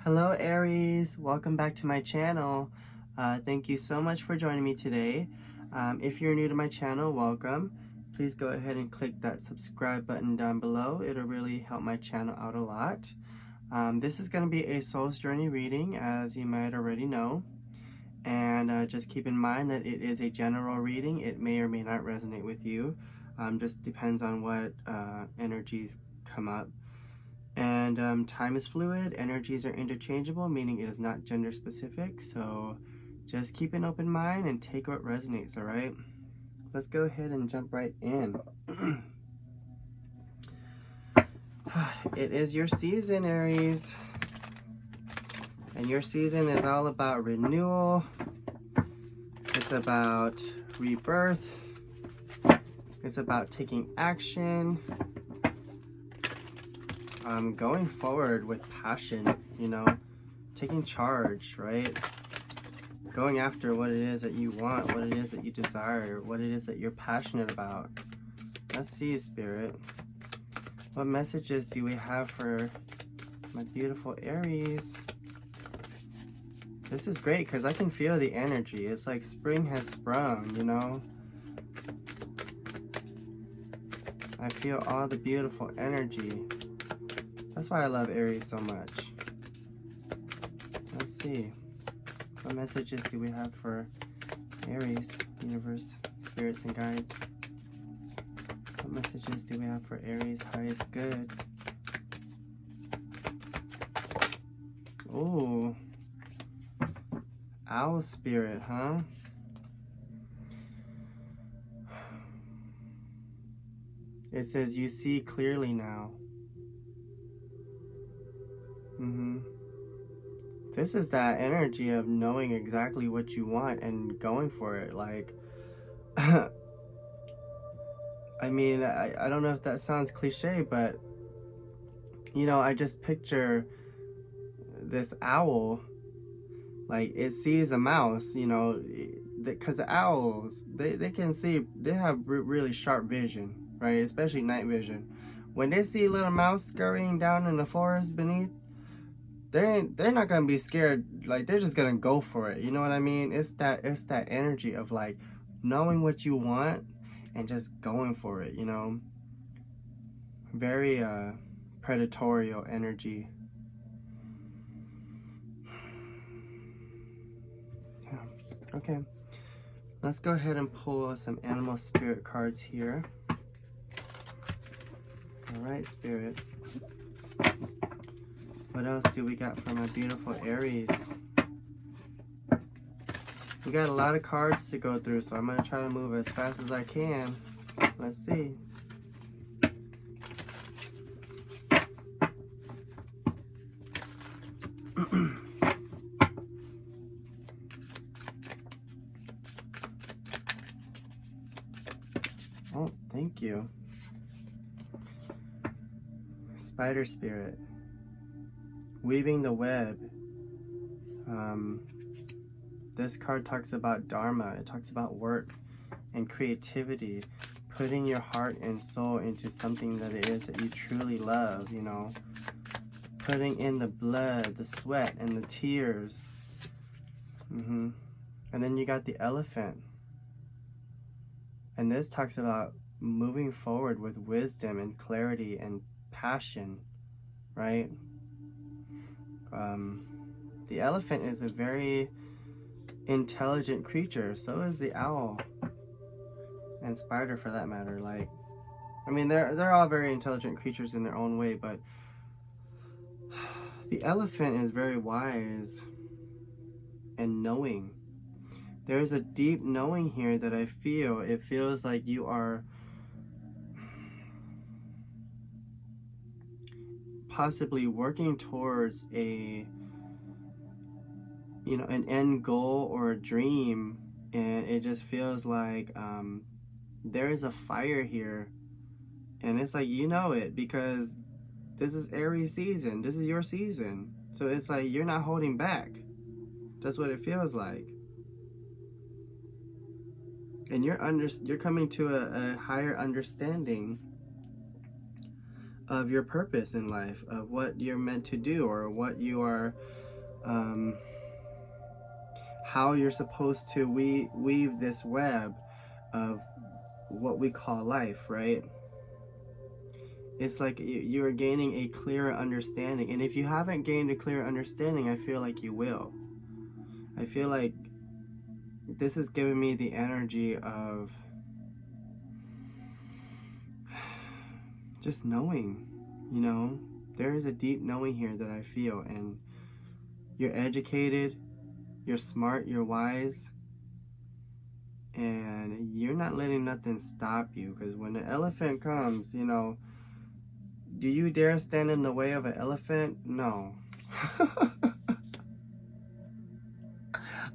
Hello Aries, welcome back to my channel. Thank you so much for joining me today. If you're new to my channel, welcome. Please go ahead and click that subscribe button down below. It'll really help my channel out a lot. This is going to be a Soul's Journey reading, as you might already know. And just keep in mind that it is a general reading. It may or may not resonate with you. Just depends on what energies come up. And time is fluid, energies are interchangeable, meaning it is not gender specific. So just keep an open mind and take what resonates, all right? Let's go ahead and jump right in. It is your season, Aries. And your season is all about renewal. It's about rebirth. It's about taking action. Going forward with passion, you know, taking charge, right? Going after what it is that you want, what it is that you desire, what it is that you're passionate about. Let's see, Spirit. What messages do we have for my beautiful Aries? This is great because I can feel the energy. It's like spring has sprung, you know? I feel all the beautiful energy. That's why I love Aries so much. Let's see. What messages do we have for Aries, universe, spirits, and guides? What messages do we have for Aries, highest good? Ooh. Owl spirit, huh? It says, you see clearly now. This is that energy of knowing exactly what you want and going for it. Like, I mean, I don't know if that sounds cliche, but, you know, I just picture this owl, like, it sees a mouse, you know, because the owls, they can see, they have really sharp vision, right? Especially night vision. When they see a little mouse scurrying down in the forest beneath, they're not gonna be scared. Like, they're just gonna go for it. You know what I mean? It's that energy of like knowing what you want and just going for it. You know, very predatorial energy. Yeah. Okay. Let's go ahead and pull some animal spirit cards here. All right, Spirit. What else do we got for my beautiful Aries? We got a lot of cards to go through, so I'm going to try to move as fast as I can. Let's see. Oh, thank you. Spider Spirit. Weaving the web. This card talks about Dharma. It talks about work and creativity, putting your heart and soul into something that it is that you truly love, you know, putting in the blood, the sweat, and the tears. And then you got the elephant. And this talks about moving forward with wisdom and clarity and passion, right? The elephant is a very intelligent creature. So is the owl and spider, for that matter. Like, I mean, they're all very intelligent creatures in their own way, but the elephant is very wise and knowing. There's a deep knowing here that I feel. It feels like you are possibly working towards a, you know, an end goal or a dream, and it just feels like there is a fire here, and it's like, you know it, because this is Aries season. This is your season, so it's like you're not holding back. That's what it feels like, and you're coming to a higher understanding of your purpose in life, of what you're meant to do, or what you are, how you're supposed to weave this web of what we call life, right? It's like you are gaining a clearer understanding. And if you haven't gained a clearer understanding, I feel like you will. I feel like this is giving me the energy of just knowing, you know? There is a deep knowing here that I feel. And you're educated, you're smart, you're wise, and you're not letting nothing stop you. Because when the elephant comes, you know, do you dare stand in the way of an elephant? No.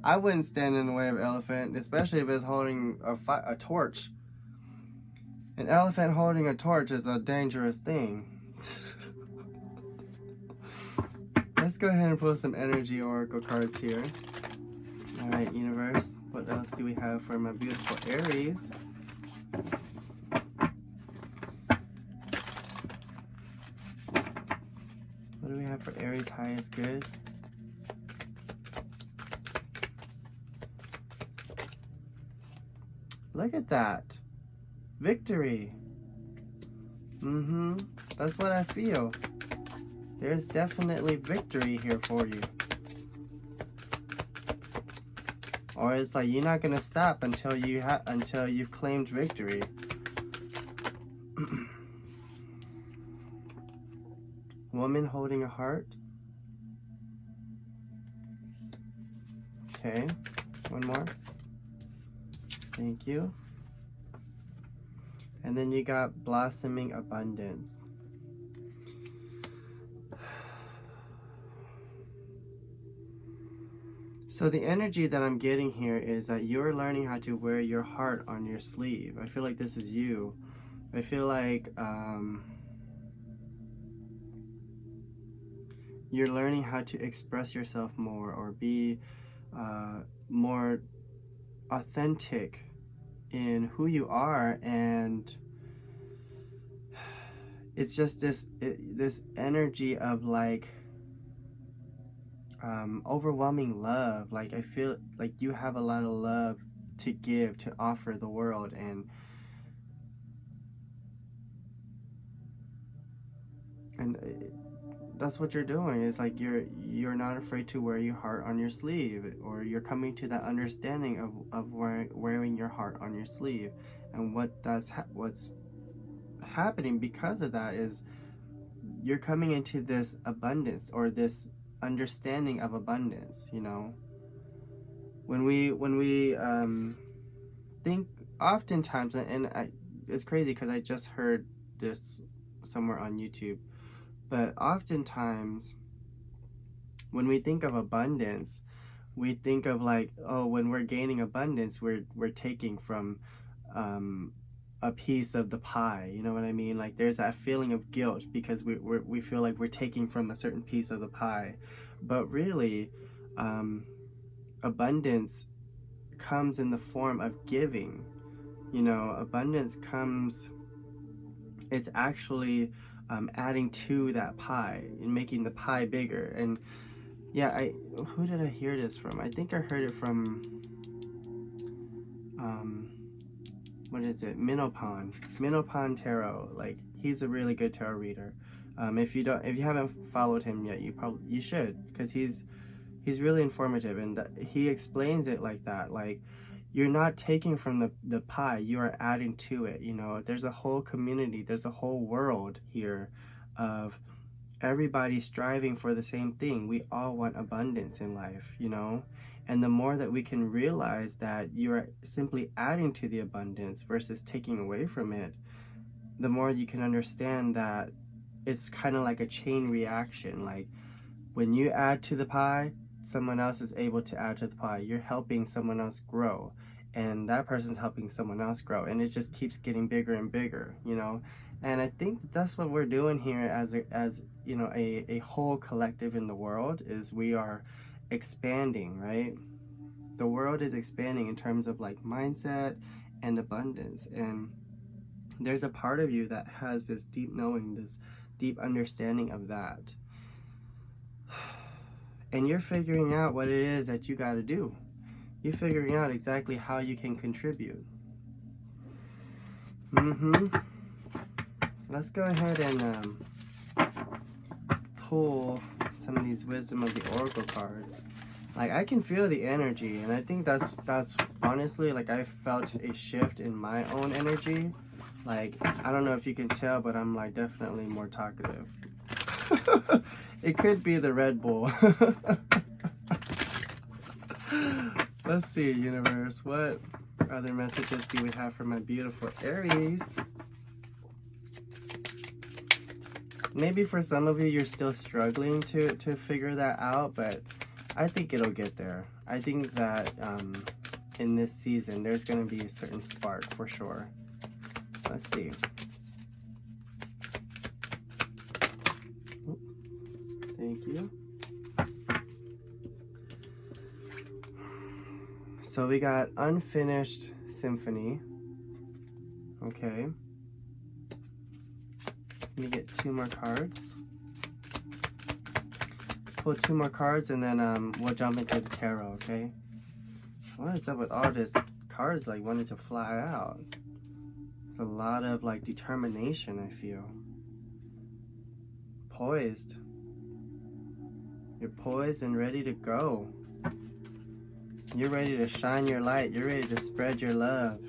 I wouldn't stand in the way of an elephant, especially if it's holding a torch. An elephant holding a torch is a dangerous thing. Let's go ahead and pull some energy oracle cards here. Alright, universe, what else do we have for my beautiful Aries? What do we have for Aries highest good? Look at that. Victory. That's what I feel. There's definitely victory here for you. Or it's like you're not gonna stop until you've claimed victory. Woman holding a heart. Okay, one more. Thank you. And then you got blossoming abundance. So the energy that I'm getting here is that you're learning how to wear your heart on your sleeve. I feel like this is you. I feel like you're learning how to express yourself more, or be more authentic in who you are. And it's just this energy of like overwhelming love. Like I feel like you have a lot of love to give, to offer the world, and that's what you're doing. It's like you're not afraid to wear your heart on your sleeve, or you're coming to that understanding of wearing your heart on your sleeve. And what's happening because of that is you're coming into this abundance, or this understanding of abundance. You know, when we think oftentimes, and it's crazy because I just heard this somewhere on YouTube, but oftentimes when we think of abundance, we think of like, oh, when we're gaining abundance, we're taking from a piece of the pie. You know what I mean? Like there's that feeling of guilt because we feel like we're taking from a certain piece of the pie. But really, abundance comes in the form of giving. You know, abundance comes, it's actually adding to that pie and making the pie bigger. And yeah, who did I hear this from? I think I heard it from what is it? Minopon Tarot. Like, he's a really good tarot reader. If you haven't followed him yet, you should, because he's really informative, and he explains it like that. Like, you're not taking from the pie, you are adding to it. You know, there's a whole community, there's a whole world here of everybody striving for the same thing. We all want abundance in life, you know? And the more that we can realize that you are simply adding to the abundance versus taking away from it, the more you can understand that it's kind of like a chain reaction. Like when you add to the pie, someone else is able to add to the pie. You're helping someone else grow, and that person's helping someone else grow, and it just keeps getting bigger and bigger, you know? And I think that's what we're doing here as you know, a whole collective in the world, is we are expanding, right? The world is expanding in terms of like mindset and abundance. And there's a part of you that has this deep knowing, deep understanding of that. And you're figuring out what it is that you got to do. You're figuring out exactly how you can contribute. Let's go ahead and pull some of these Wisdom of the Oracle cards. Like, I can feel the energy, and I think that's honestly, like, I felt a shift in my own energy. Like, I don't know if you can tell, but I'm like definitely more talkative. It could be the Red Bull. Let's see, universe, what other messages do we have for my beautiful Aries? Maybe for some of you, you're still struggling to figure that out, but I think it'll get there. I think that in this season, there's going to be a certain spark for sure. Let's see. Thank you. So we got Unfinished Symphony. Okay. Let me get 2 more cards. Pull 2 more cards and then we'll jump into the tarot, okay? What is up with all this cards like wanting to fly out? It's a lot of like determination, I feel. Poised. You're poised and ready to go. You're ready to shine your light. You're ready to spread your love.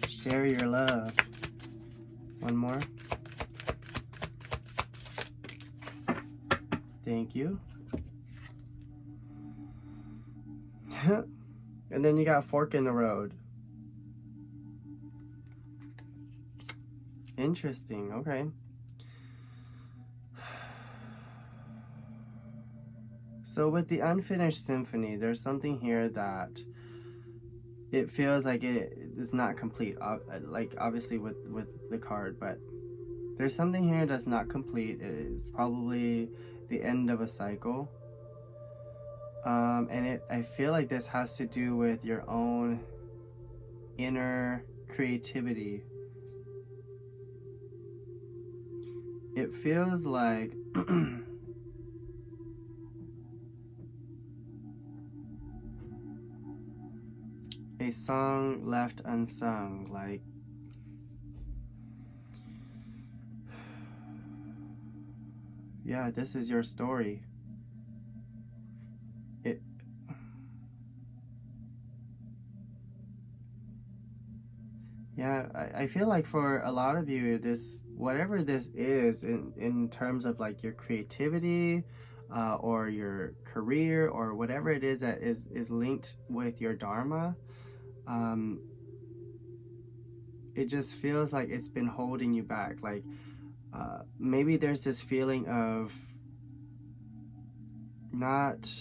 Share your love. One more. Thank you. And then you got Fork in the Road. Interesting, okay. So with the Unfinished Symphony, there's something here that it feels like it is not complete. Like obviously with the card, but there's something here that's not complete. It's probably the end of a cycle. And I feel like this has to do with your own inner creativity. It feels like a song left unsung, like yeah, this is your story. Yeah, I feel like for a lot of you, this, whatever this is in terms of like your creativity or your career or whatever it is that is linked with your dharma, it just feels like it's been holding you back. Like maybe there's this feeling of not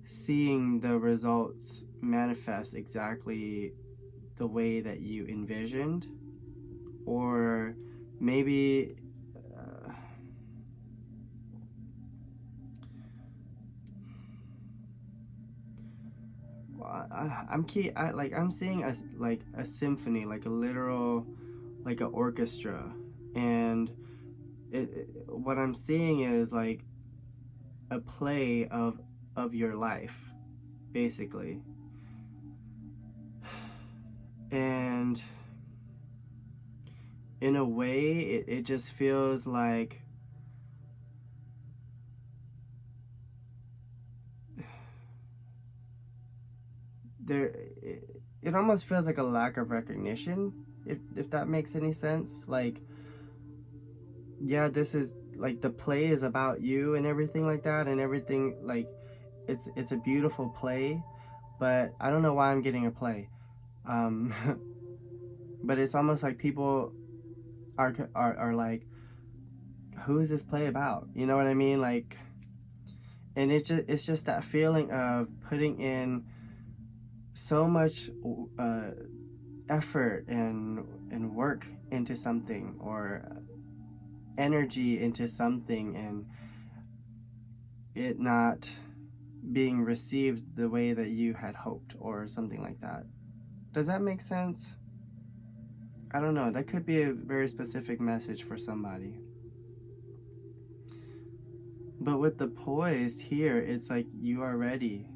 seeing the results manifest exactly the way that you envisioned, or maybe I'm seeing a symphony, like a literal, like an orchestra, and what I'm seeing is like a play of your life, basically. And in a way, it just feels like it almost feels like a lack of recognition, if that makes any sense. Like, yeah, this is like the play is about you and everything like that, and everything, like it's a beautiful play, but I don't know why I'm getting a play. But it's almost like people are like, who is this play about? You know what I mean? Like, and it's just that feeling of putting in so much effort and work into something, or energy into something, and it not being received the way that you had hoped, or something like that. Does that make sense? I don't know, that could be a very specific message for somebody. But with the poised here, it's like you are ready.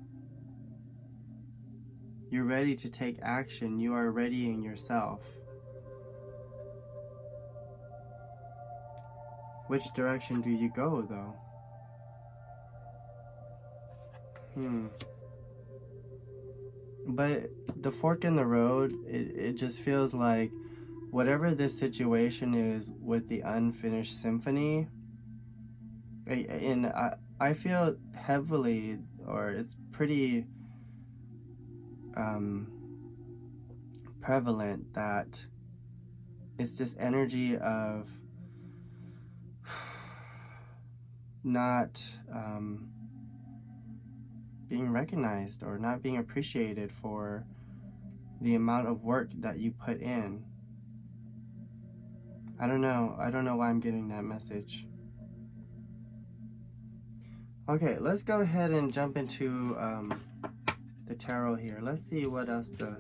You're ready to take action. You are readying yourself. Which direction do you go, though? But the fork in the road, it just feels like whatever this situation is with the unfinished symphony, and I feel heavily, or it's pretty prevalent that it's this energy of not being recognized or not being appreciated for the amount of work that you put in. I don't know why I'm getting that message. Okay, let's go ahead and jump into the tarot here. Let's see what else the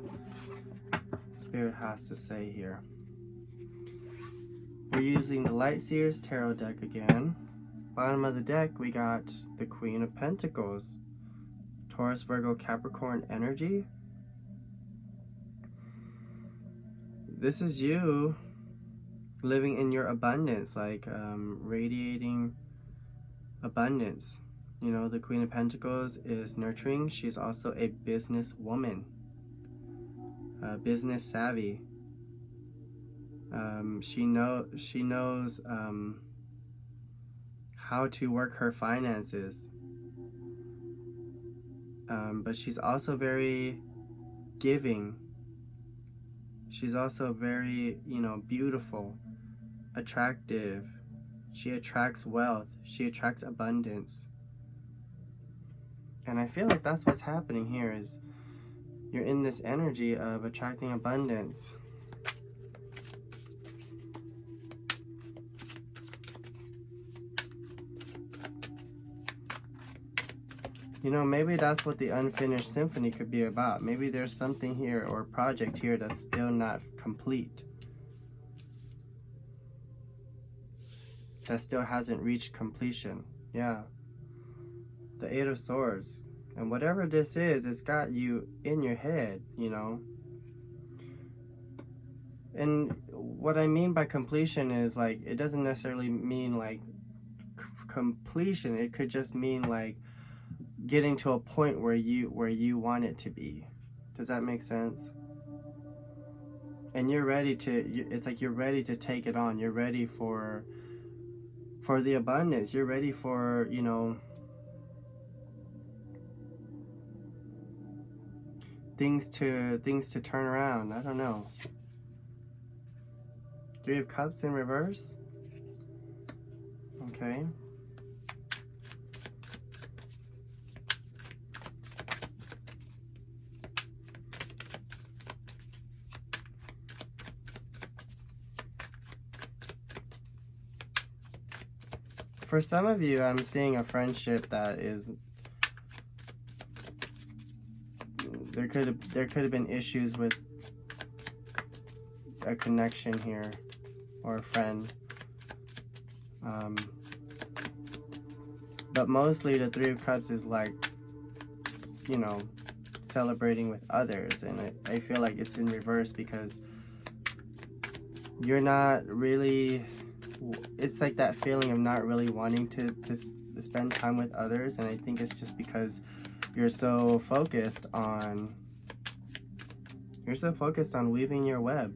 Spirit has to say here. We're using the Light Seers Tarot deck again. Bottom of the deck, we got the Queen of Pentacles. Taurus, Virgo, Capricorn energy. This is you living in your abundance, like radiating abundance. You know, the Queen of Pentacles is nurturing. She's also a business woman, business savvy. She knows how to work her finances. But she's also very giving. She's also very, beautiful, attractive. She attracts wealth. She attracts abundance. And I feel like that's what's happening here, is you're in this energy of attracting abundance. Maybe that's what the unfinished symphony could be about. Maybe there's something here or project here that's still not complete. That still hasn't reached completion. Yeah. The Eight of Swords. And whatever this is, it's got you in your head, And what I mean by completion is, like, it doesn't necessarily mean, like, completion. It could just mean, like, getting to a point where you want it to be. Does that make sense? And you're ready to, it's like you're ready to take it on. You're ready for the abundance. You're ready for, things to turn around. I don't know. Three of Cups in reverse. Okay. For some of you, I'm seeing a friendship that is, there could have been issues with a connection here, or a friend. But mostly the Three of Cups is like, celebrating with others, and I feel like it's in reverse because you're not really, it's like that feeling of not really wanting to spend time with others, and I think it's just because you're so focused on weaving your web,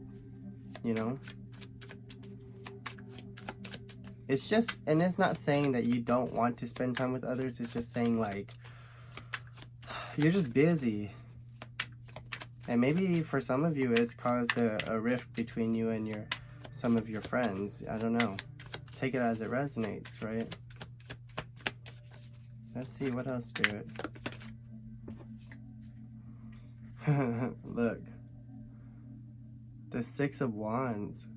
It's just, and it's not saying that you don't want to spend time with others, it's just saying, like, you're just busy. And maybe for some of you it's caused a rift between you and some of your friends. I don't know. Take it as it resonates, right? Let's see, what else, Spirit? Look. The Six of Wands.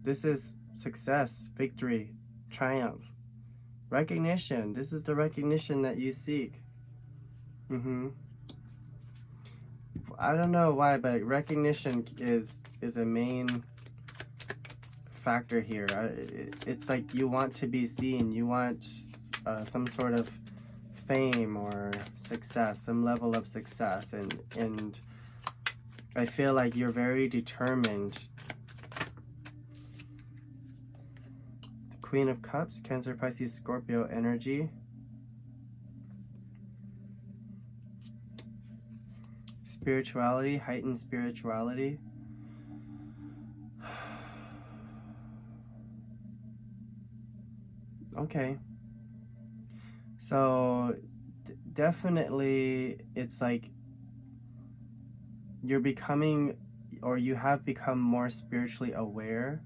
This is success, victory, triumph, recognition. This is the recognition that you seek. I don't know why, but recognition is a main factor here. It's like you want to be seen. You want some sort of fame or success, some level of success, and I feel like you're very determined. The Queen of Cups, Cancer, Pisces, Scorpio energy. Spirituality, heightened spirituality. Okay. So definitely it's like you're becoming, or you have become more spiritually aware,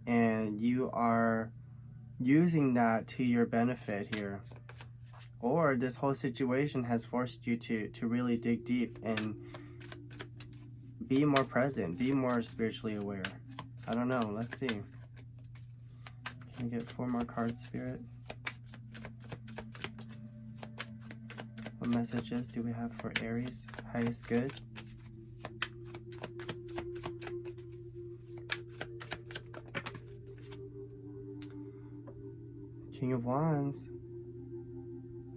and you are using that to your benefit here. Or this whole situation has forced you to really dig deep and be more present, be more spiritually aware. I don't know, let's see. Can we get 4 more cards, Spirit? What messages do we have for Aries? Highest good. King of Wands.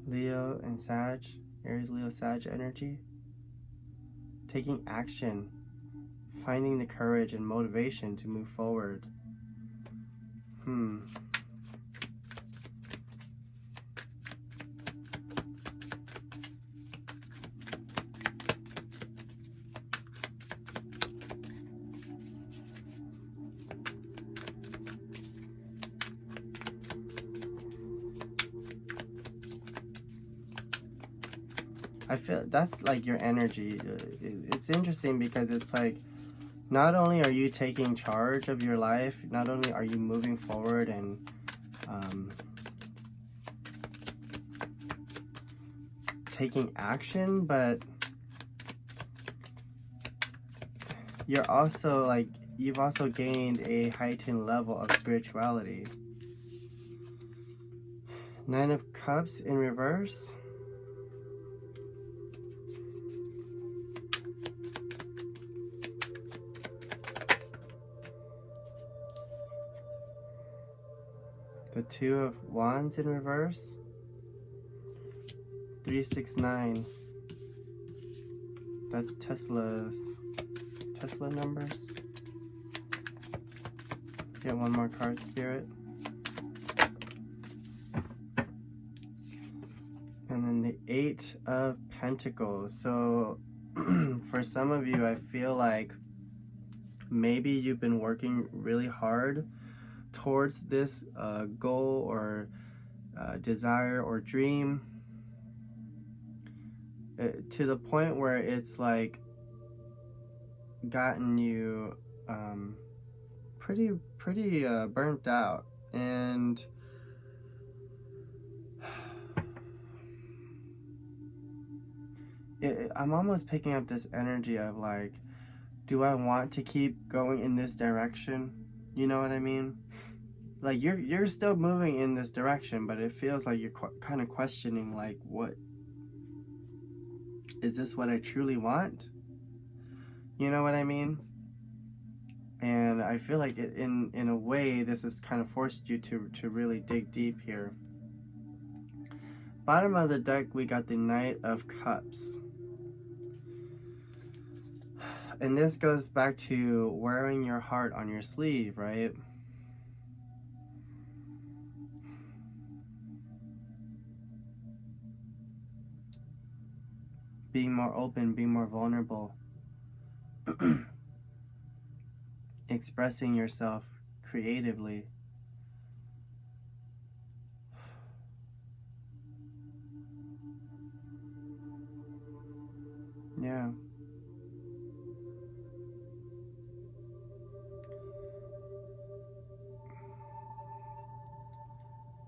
Leo and Sag. Aries, Leo, Sag energy. Taking action. Finding the courage and motivation to move forward. I feel that's like your energy. It's interesting because it's like not only are you taking charge of your life, not only are you moving forward and taking action, but you're also like, you've also gained a heightened level of spirituality. 9 of Cups in reverse. The 2 of Wands in reverse. 3, 6, 9. That's Tesla numbers. Get 1 more card, Spirit. And then the 8 of Pentacles. So for some of you, I feel like maybe you've been working really hard towards this goal or desire or dream, to the point where it's like gotten you pretty burnt out, and I'm almost picking up this energy of like, do I want to keep going in this direction? You know what I mean? Like you're still moving in this direction, but it feels like you're kind of questioning, like, what is this, what I truly want? You know what I mean? And I feel like in a way this has kind of forced you to really dig deep here. Bottom of the deck, we got the Knight of Cups. And this goes back to wearing your heart on your sleeve, right? Being more open, being more vulnerable. Expressing yourself creatively. Yeah.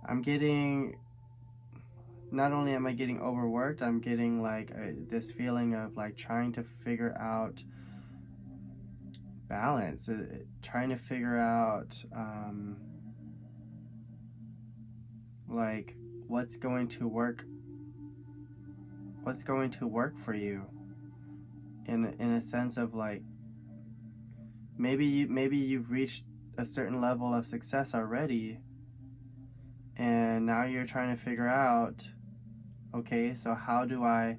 I'm getting, not only am I getting overworked, I'm getting like this feeling of like trying to figure out balance, trying to figure out like what's going to work for you, in a sense of like maybe you've reached a certain level of success already, and now you're trying to figure out, okay, so how do I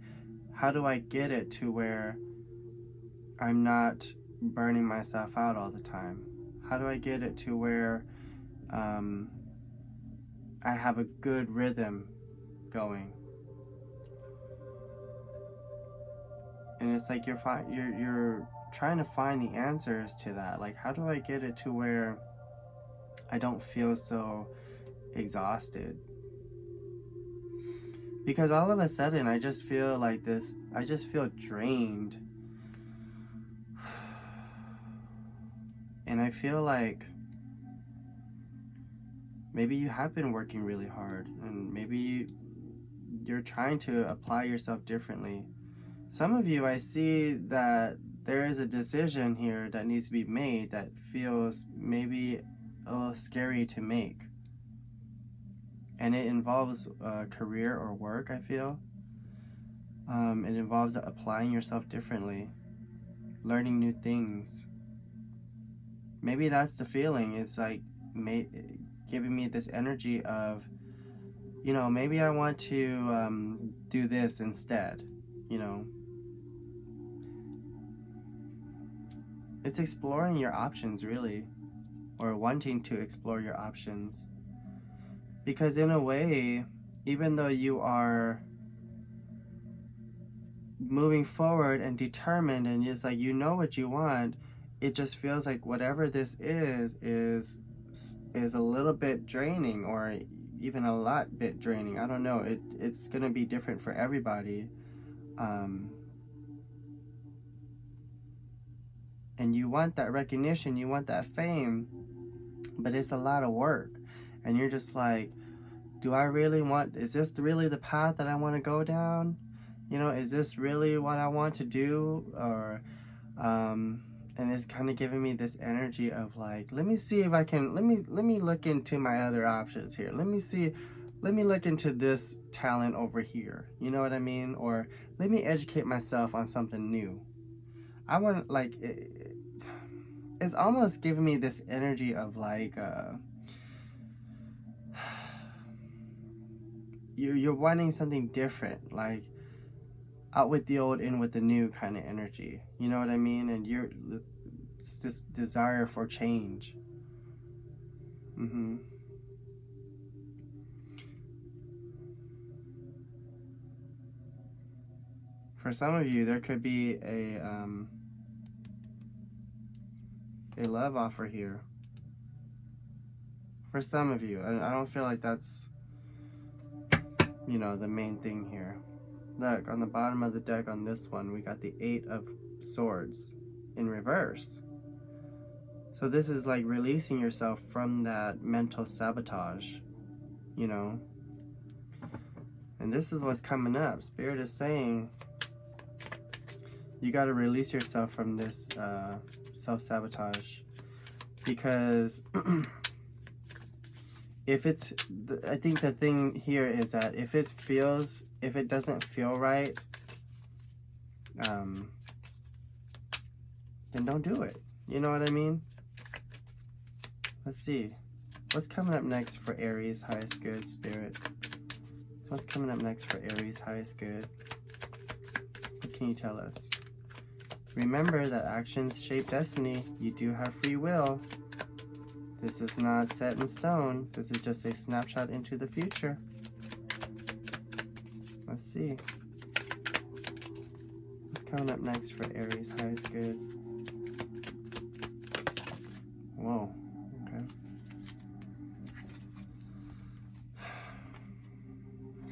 get it to where I'm not burning myself out all the time? How do I get it to where I have a good rhythm going? And it's like you're trying to find the answers to that. Like, how do I get it to where I don't feel so exhausted? Because all of a sudden I just feel like this, I just feel drained. And I feel like maybe you have been working really hard, and maybe you're trying to apply yourself differently. Some of you, I see that there is a decision here that needs to be made that feels maybe a little scary to make. And it involves career or work, I feel. It involves applying yourself differently, learning new things. Maybe that's the feeling. It's like giving me this energy of, you know, maybe I want to do this instead, you know. It's exploring your options, really, or wanting to explore your options. Because in a way, even though you are moving forward and determined and it's like you know what you want, it just feels like whatever this is a little bit draining, or even a lot bit draining. I don't know. It's gonna be different for everybody. And you want that recognition, you want that fame, but it's a lot of work. And you're just like, do I really want, is this really the path that I want to go down? You know, is this really what I want to do? Or, and it's kind of giving me this energy of like, let me see if I can, let me look into my other options here. Let me look into this talent over here. You know what I mean? Or let me educate myself on something new. I want, like, it's almost giving me this energy of like, you're wanting something different, like out with the old, in with the new kind of energy. You know what I mean? And it's this desire for change. For some of you, there could be a love offer here. For some of you, I don't feel like that's, you know, the main thing here. Look, on the bottom of the deck on this one, we got the 8 of Swords in reverse. So this is like releasing yourself from that mental sabotage, you know. And this is what's coming up. Spirit is saying you got to release yourself from this self-sabotage, because if it's, I think the thing here is that if it doesn't feel right, then don't do it. You know what I mean? Let's see. What's coming up next for Aries, highest good, Spirit? What's coming up next for Aries, highest good? What can you tell us? Remember that actions shape destiny. You do have free will. This is not set in stone. This is just a snapshot into the future. Let's see. What's coming up next for Aries, highest good? Whoa, okay.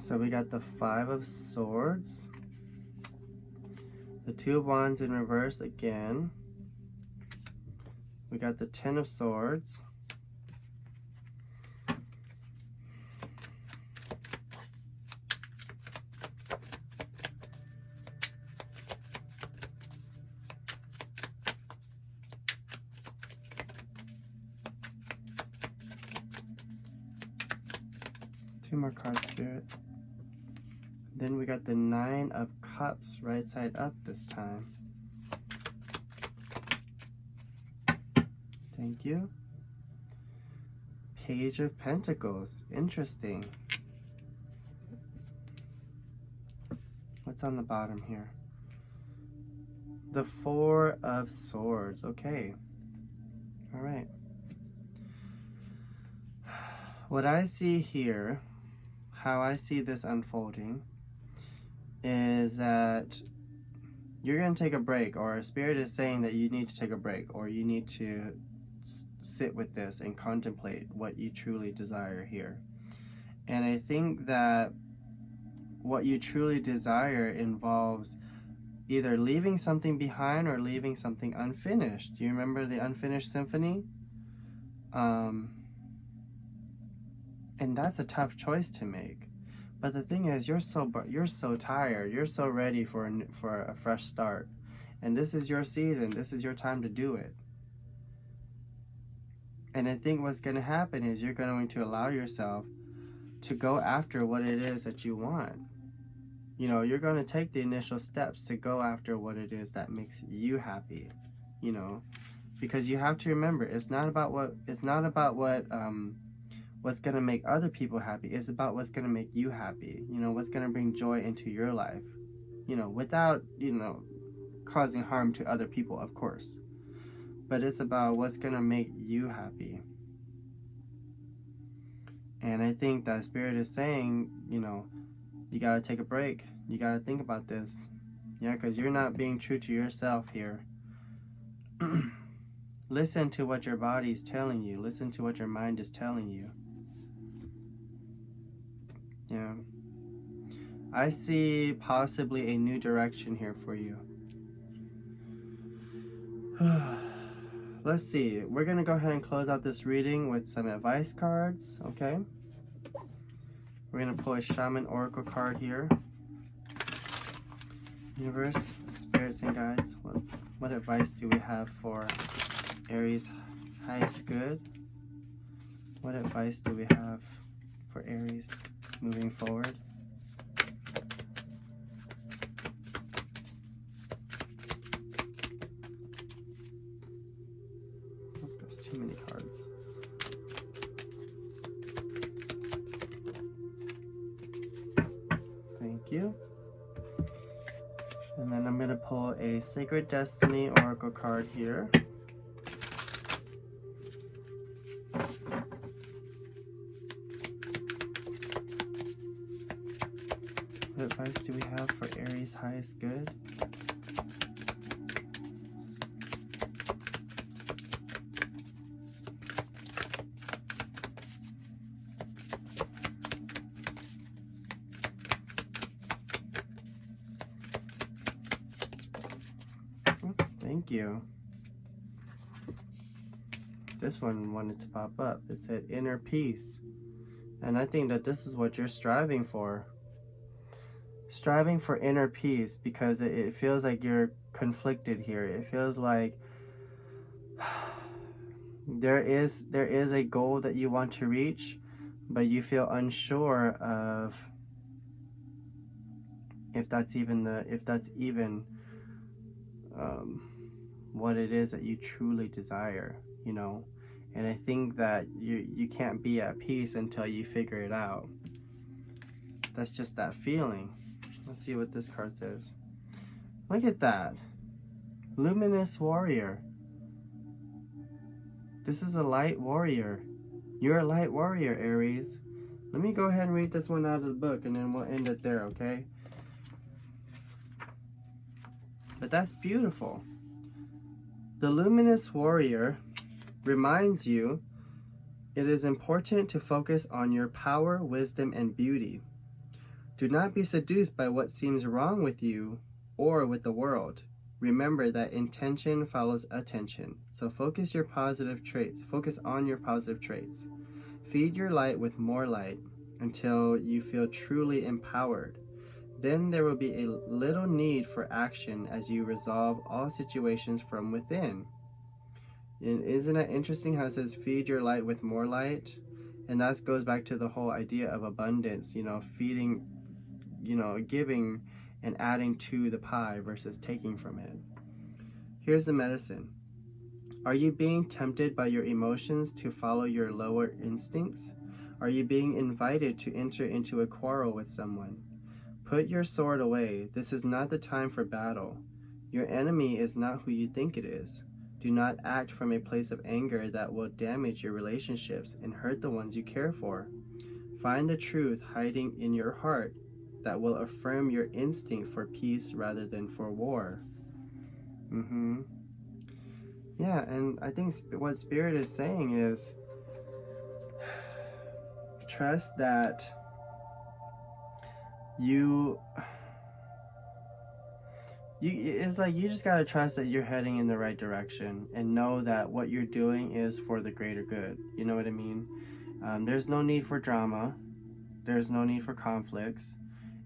So we got the 5 of Swords. The 2 of Wands in reverse again. We got the 10 of Swords. Two more cards, Spirit. Then we got the 9 of Cups, right side up this time. Thank you. Page of Pentacles. Interesting. What's on the bottom here? The Four of Swords. Okay. All right. What I see here, how I see this unfolding, is that you're going to take a break, or Spirit is saying that you need to take a break, or you need to sit with this and contemplate what you truly desire here. And I think that what you truly desire involves either leaving something behind or leaving something unfinished. Do you remember the unfinished symphony? And that's a tough choice to make. But the thing is, you're so tired. You're so ready for a fresh start. And this is your season. This is your time to do it. And I think what's going to happen is you're going to allow yourself to go after what it is that you want. You know, you're going to take the initial steps to go after what it is that makes you happy. You know, because you have to remember, it's not about what's going to make other people happy. It's about what's going to make you happy. You know, what's going to bring joy into your life. You know, without, you know, causing harm to other people, of course. But it's about what's going to make you happy. And I think that Spirit is saying, you know, you got to take a break. You got to think about this. Yeah, because you're not being true to yourself here. Listen to what your body is telling you. Listen to what your mind is telling you. Yeah. I see possibly a new direction here for you. Let's see. We're going to go ahead and close out this reading with some advice cards, okay? We're going to pull a Shaman Oracle card here. Universe, spirits, and guides, what advice do we have for Aries' highest good? What advice do we have for Aries moving forward? Oh, that's too many cards. Thank you. And then I'm going to pull a Sacred Destiny Oracle card here. What advice do we have for Aries' highest good? Thank you. This one wanted to pop up. It said inner peace. And I think that this is what you're striving for. Striving for inner peace, because it feels like you're conflicted here. It feels like there is a goal that you want to reach, but you feel unsure of if that's even what it is that you truly desire, you know. And I think that you can't be at peace until you figure it out. That's just that feeling. Let's see what this card says. Look at that. Luminous Warrior. This is a light warrior. You're a light warrior, Aries. Let me go ahead and read this one out of the book, and then we'll end it there, okay? But that's beautiful. The Luminous Warrior reminds you it is important to focus on your power, wisdom, and beauty. Do not be seduced by what seems wrong with you or with the world. Remember that intention follows attention. So focus your positive traits. Focus on your positive traits. Feed your light with more light until you feel truly empowered. Then there will be a little need for action as you resolve all situations from within. And isn't it interesting how it says feed your light with more light? And that goes back to the whole idea of abundance, you know, feeding, you know, giving and adding to the pie versus taking from it. Here's the medicine. Are you being tempted by your emotions to follow your lower instincts? Are you being invited to enter into a quarrel with someone? Put your sword away. This is not the time for battle. Your enemy is not who you think it is. Do not act from a place of anger that will damage your relationships and hurt the ones you care for. Find the truth hiding in your heart that will affirm your instinct for peace rather than for war. Yeah, and I think what Spirit is saying is trust that it's like you just gotta trust that you're heading in the right direction and know that what you're doing is for the greater good. You know what I mean? There's no need for drama. There's no need for conflicts.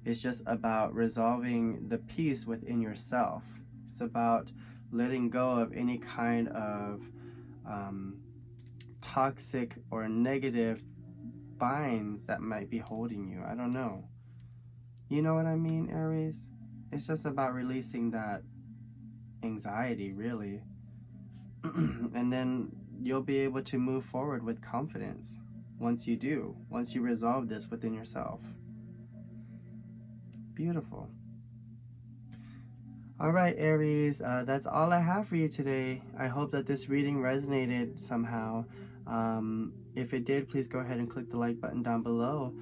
It's just about resolving the peace within yourself. It's about letting go of any kind of toxic or negative binds that might be holding you. I don't know. You know what I mean, Aries? It's just about releasing that anxiety, really. And then you'll be able to move forward with confidence once you resolve this within yourself. Beautiful. All right, Aries, that's all I have for you today. I hope that this reading resonated somehow. If it did, please go ahead and click the like button down below.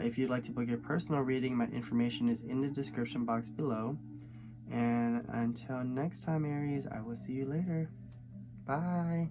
If you'd like to book your personal reading, my information is in the description box below. And until next time, Aries, I will see you later. Bye.